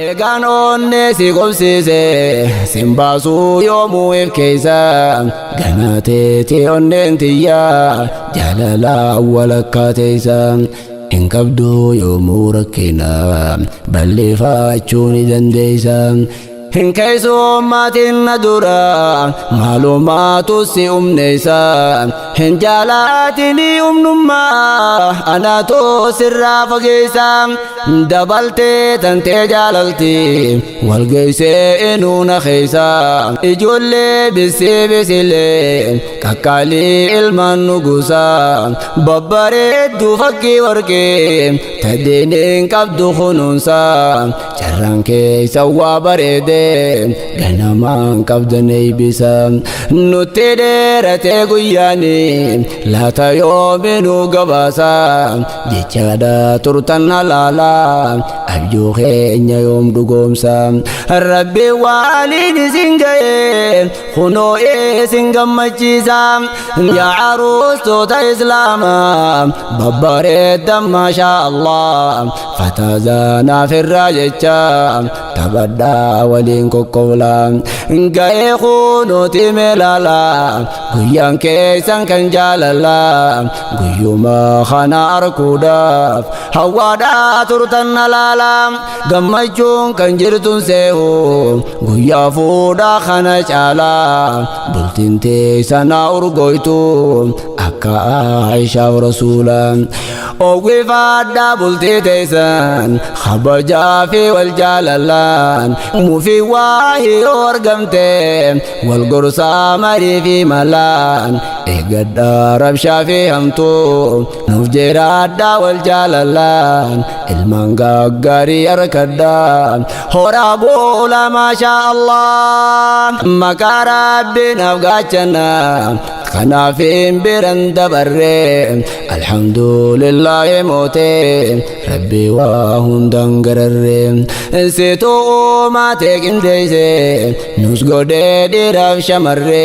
eegaan onnee si qobsiise simbaasuu yoomuu if keeysa ganaateeti onneen tiyyaa jaalalaa walakkaa teeysa hin qabdu yoomuu rakkina balleeffachuu ni dandeeysa hin keessummaatiin na dura maalumaatu si umneeysa hin jaalaatinii umnummaa anaatu sirraa fageeysa dabaltee tantee jaalalti walgeeysee inuu na keeysa ijoollee bisii bisilee qaqqaalii ilmaan nugusa babbareedduu fakkii warqee taddeeniin qabdu kunuunsa carraan keeysa waa bareede ganamaan qabdan eeybisa nutti dheeratee guyyaani laata yoominuu gabaasa jechaadha turtan halaala abjuu keenya yoom dhugoomsa rabbi waaliin isin ga'e kunoo isin gammachiisa yaa aruustoota islaamaa babbareeddan maashaa Allah fatazaanaaf irraa jecha tabadhaa waliin kokkobla ga'ee kunuuti meelala guyyaan keessan kan jaalala guyyuma kana arguudhaaf hawwaadhaa turtan halaala gammachuun kan jirtun seehu guyyaa fuudhaa kana caala bultiin teessana urgoytu akka Aishaaf Rasuula oowwifaadhaa bultii teessan kabajaa fi wal jaalalaan mufii waahii yoo argamte wal gorsaa marii fi malaan eeggadhaa rabshaa fi hamtuu nuuf jiraadhaa wal jaalalaan ilmaan gaggaarii harkadhaa horaa boola maashaa Allah maqaa rabbiinaaf gaachana kanaaf hin biran dabarre alhamdulillahi moote rabbi waa hundan gararre situu maatee qindeeyse nus godhee dhiiraaf shamarre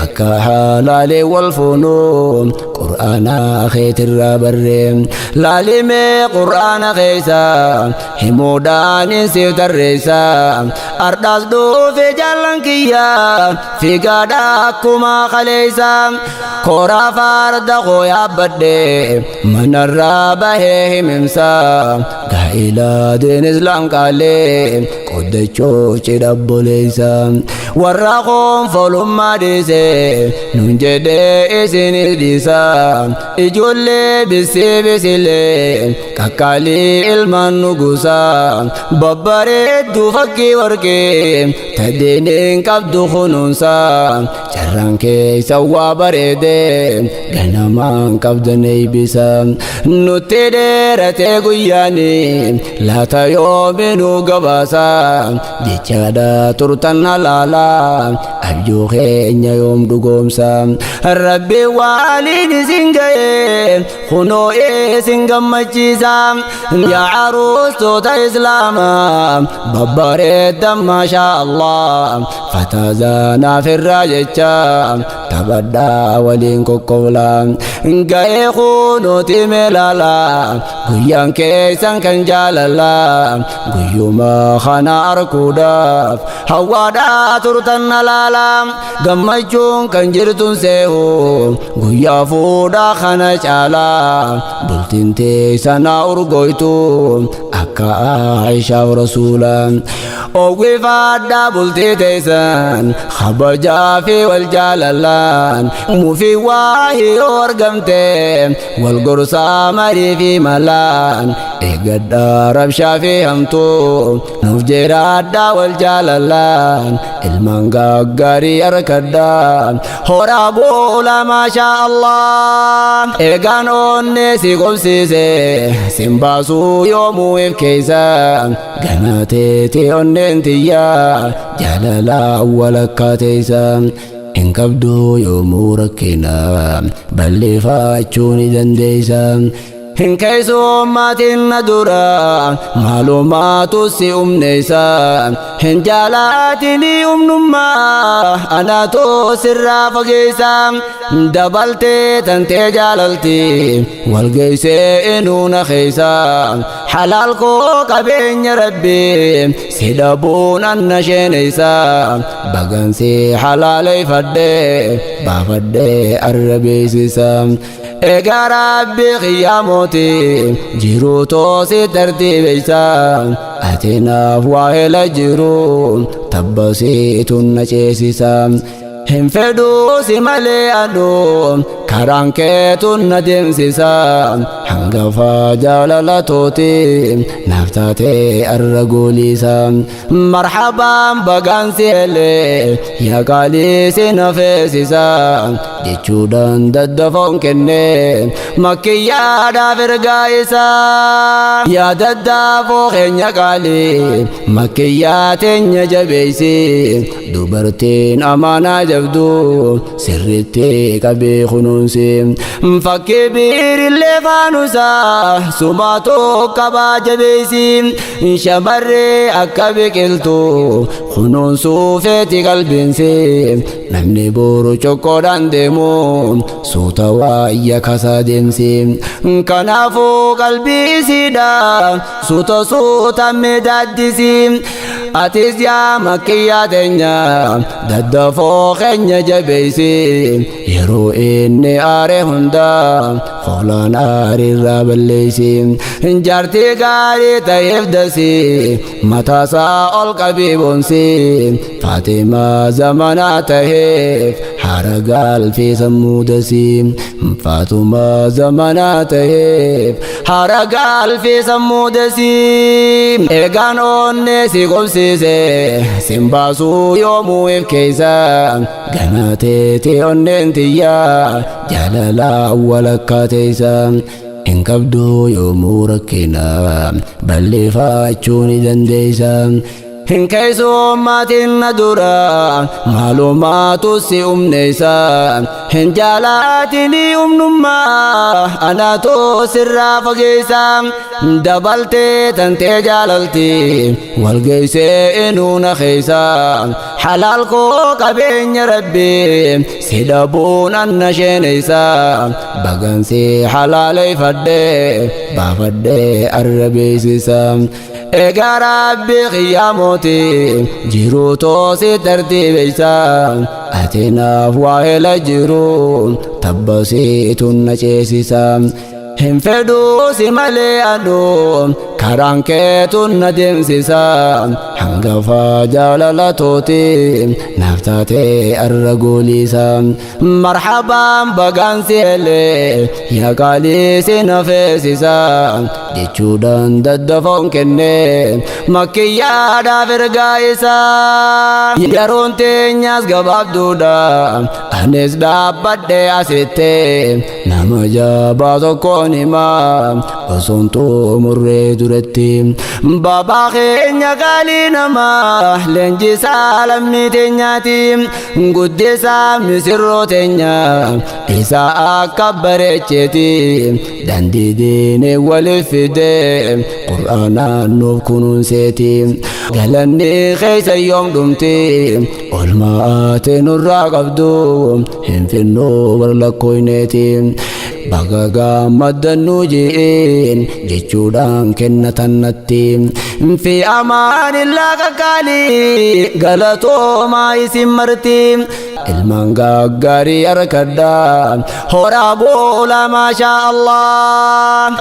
akka halaalee wal fuunu qur'aana keetirraa barre laalimee qur'aana keeysa himuudhaan siif tarreeysa ardhaas dhuufe jaallan kiyya fiigaadha akkuma kaleeysa koraa farda koo yaabbadhe manarraa bahee himimsa gaa'ilaatiin islaam qaalee qoddachoo cidhabboleeysa warra koonfolummaa dhiise nun jedhee isinis dhiisa ijoollee bisii bisilee qaqqaalii ilmaan nugusa babbareedduu fakkii warqee taddeeniin qabdu kunuunsa carraan keeysa waa bareede ganamaan qabdan eeybisa nutti dheeratee guyyaani laata yoominuu gabaasa jechaadha turtan halaala abjuu keenya yoom dhugoomsa rabbi waaliin isin ga'e kunoo isin gammachiisa yaa aruustoota islaamaa babbareeddan maashaa Allah fatazaanaaf irraa jecha tabadhaa waliin kokkobla ga'ee kunuuti meelala guyyaan keessan kan jaalala guyyuma kana arguudhaaf hawwaadhaa turtan halaala gammachuun kan jirtun seehu guyyaa fuudhaa kana caala bultiin teessana urgoytu akka Aishaaf Rasuula oowwifaadhaa bultii teessan kabajaa fi wal jaalalaan mufii waahii yoo argamte wal gorsaa marii fi malaan eeggadhaa rabshaa fi hamtuu nuuf jiraadhaa wal jaalalaan ilmaan gaggaarii harkadhaa horaa boola maashaa Allah eegaan onnee si qobsiise simbaasuu yoomuu if keeysa ganaateeti onneen tiyyaa jaalalaa walakkaa teeysa hin qabdu yoomuu rakkina balleeffachuu ni dandeeysa كيسومات الندرة معلومات السيوم نيسان هن جالاتني نما أنا تو سر فقيسان دبلتي تنتي جاللتي والقيسي إنون خيسان حلال كو قبين ربي سيدبون النشين إيسان بغنسي حلالي فدي بافدي الربي سيسان إيقا ربي قياموتي جيرو توسي ترتيب إيسان أتنا فواهل جيرو تبسيط النشيسيسان هم فدوسي ملي أدوم كرانكيتون ندمسيسان حنقفا جالالتوتي نفتاتي الرقوليسان مرحبا بغانسي اللي يا قاليسي نفسيسان جيشودان ددفون كنين مكيا دافر قايسان يا ددفو خين يا قالي مكيا تنيا جبيسي دوبرتين أمانا جبدو سرتي كبي خنونسي فكي بير اللي فانوسا سماتو كبا جبيسي شمري أكبي كلتو خنونسو فيتي قلبينسي نمني بورو چوكو داندمو سوتا وايا كسا دمسي كنافو قلبي سيدا سوتا مدادسي أتيس يا مكيا دنيا ددفو خنيا جبيسي يرو إني آري هندا خولان آري رابليسي جارتي غاري تايف دسي متاسا القبيبونسي فاطمة زمانا تهيف حرقال في سمودسي فاطمة زمانا تهيف حرقال في سمودسي إيقان أوني قمسي سنباسو يومو إفكيسا قناتي أننتيا جلالا ولكاتيسا إن كبدو يومو ركينا بل فاتشوني دنديسا إن كيسومات الندرة معلومات السيوم نيسان هن جالاتني نما أنا تو سر فقيسان دبلتي تنتي جاللتي والقيسي إنون خيسان حلال كو قبين ربي سيدبون النشين إيسان بغنسي حلالي فدي بافدي الربي سيسان إيقا ربي قياموتي جيرو توسي ترتيب إيسان أتنا فواهل جيرو تبسيط النشيسيسان هم فدوسي ملي أدوم كرانكيتون ندمسيسان حنقفا جالالتوتي نفتاتي الرقوليسان مرحبا بغانسي اللي يا قاليسي نفسيسان جيشودان ددفون كنين مكيا دافر قايسان يرون تنياس قباب دودا أنس دابد أسيتي نمجا بازو كوني ما وصنتو مري درتي بابا خينيا قالي نما لنجي سالمي تنياتي قدسا مسرو تنيا إسا أكبر اتشتي داندي ديني والفدي قرآنا نوب كنون سيتي قالني خيسا يوم دمتي والماءات نرى قبدو هم في النور لكوينيتي بغا مدنو جين جيشودان كنتنتي في أمان الله قالي غلطو ما يسمرتي المانغا غاري أركدا هورا بولا ما شاء الله.